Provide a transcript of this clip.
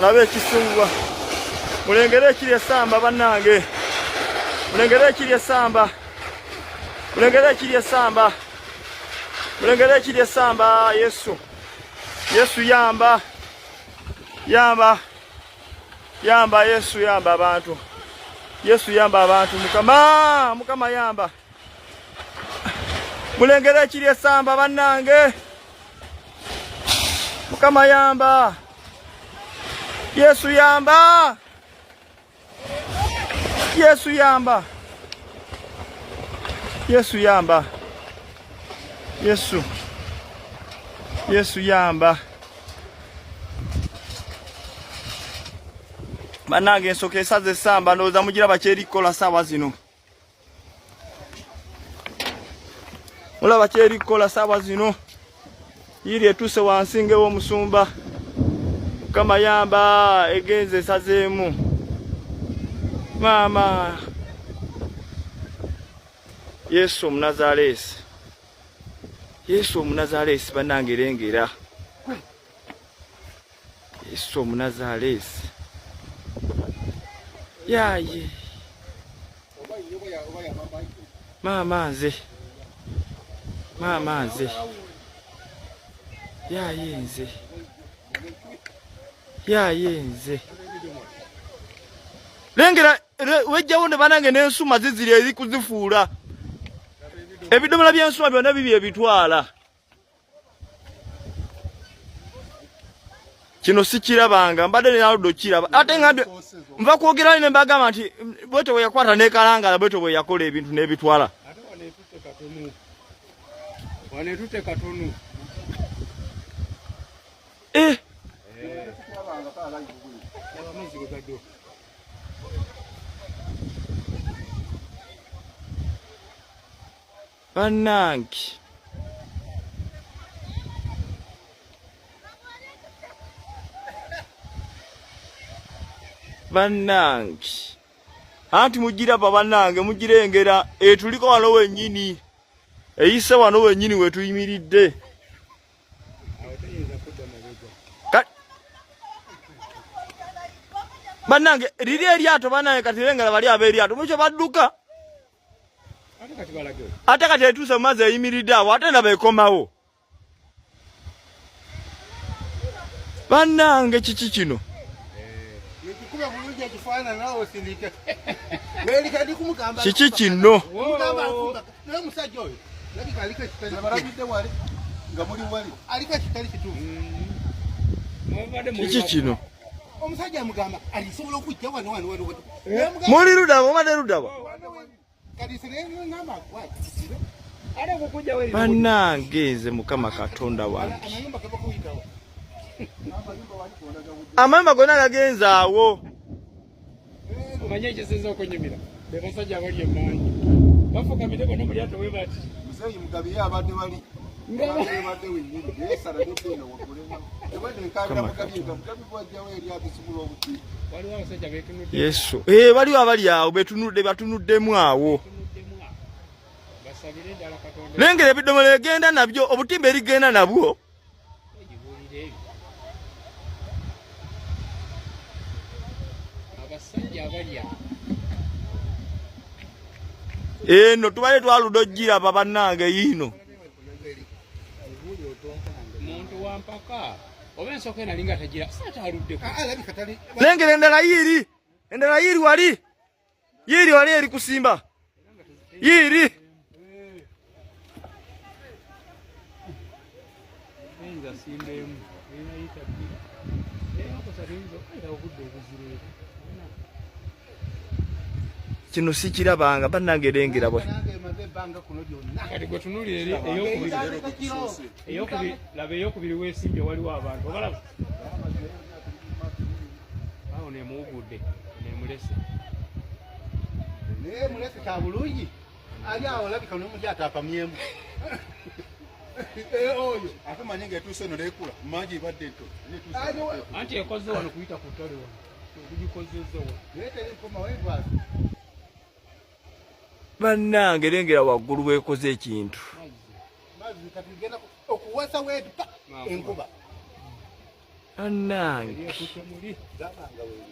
Mulabe ekisungwa. Mulengere ekiri essamba bannange. Mulengere ekiri essamba. Mulengere ekiri essamba. Mulengere ekiri essamba Yesu. Yesu yamba. Yamba. Yamba Yesu yamba abantu. Yesu yamba abantu. Mukama yamba. Mulengere ekiri essamba bannange. Mukama yamba. Yesu yamba. Yesu yamba. Yesu yamba. Yesu. Yesu yamba. Bannange ensoko esaze essamba ndowooza mugira bakyeri kukola ssaawa zino. Mulaba kyeri kukola ssaawa zino. Yiri etuuse wansi ng'ew'omusumba. Mukama yamba egenze esazeemu. Mama. Yesu Omunazaalesi. Yesu Omunazaalesi bannange lengera. Yesu Omunazaalesi. Yaye. Mama nze. Mama nze. Yaye nze. Yaye nze. Lengera wejjawo ne banange n'ensuma ziziri eri kuzifuula. Ebidomola by'ensuma byonna bibi ebitwala. Kino sikirabanga mbadde naluddo kiraba. Ate ngambe nva kwogera ne mbagamba nti bweto bwe yakwata n'ekalangala bweto bwe yakola ebintu n'ebitwala. Ate waneetutte katono. Waneetutte katono. Bannange. Bannange. Anti mugiraba bannange mugirengera etuliko wano wennyini. Eyise wano wennyini wetuyimiridde. Bannange liri eryato bannange kati lengera bali ab'eryato mukyo badduka. Ate kati etuuse mu mazzi eyimiridde awo ate ndaba ekomawo. Bannange kiki kino? Kiki kino? Kiki kino? Omusajja mugamba alisobola okujja wano. Muli ludabo made ludabo. Bannange nze Mukama Katonda wange. Amayumba gonna gagenze awo. Omanye ekisinza okunyumira. Be basajja abali emmanyi. Bafukamire bonna mu lyato bwe bati. Musayi mugabi abadde bali. Abadde wennyini. Yeesala n'okwena wakulema. Yesu. Waliwo abali awo betunudde batunuddemu awo. Lengera ebidomola egenda nabyo obutimba erigenda nabwo. Eno tubale twaludde ogiraba bannange yiino. Muntu wampaka. Oba ensoko enalinga tagira sata aluddeko. Lengera endala yiri. Endala yiri wali. Yiri wali eri kusimba. Yiri. Enza simbemu. Ena yitabi. Eko sarinzo era ogudde okuzirira. Kino sikirabanga bannange lengera bwe. Kati gwe tunulira eyokubiri laba eyokubiri weesimbye waliwo abantu obalaba awo nemuwugudde nemulese naye mulese kya bulungi ali awo labika nomulyato apamyemu oyo ate manye ngaetuuse eno neekula mangi ibadde nto anti ekoze wano kuyita ku ttale wano kugikozezza naye terikoma wendwasi bannange lengera waggulu weekoze ekintu. Okuwasa wetu enkuba. Annange. Yekutte muli. Zamanga wewe.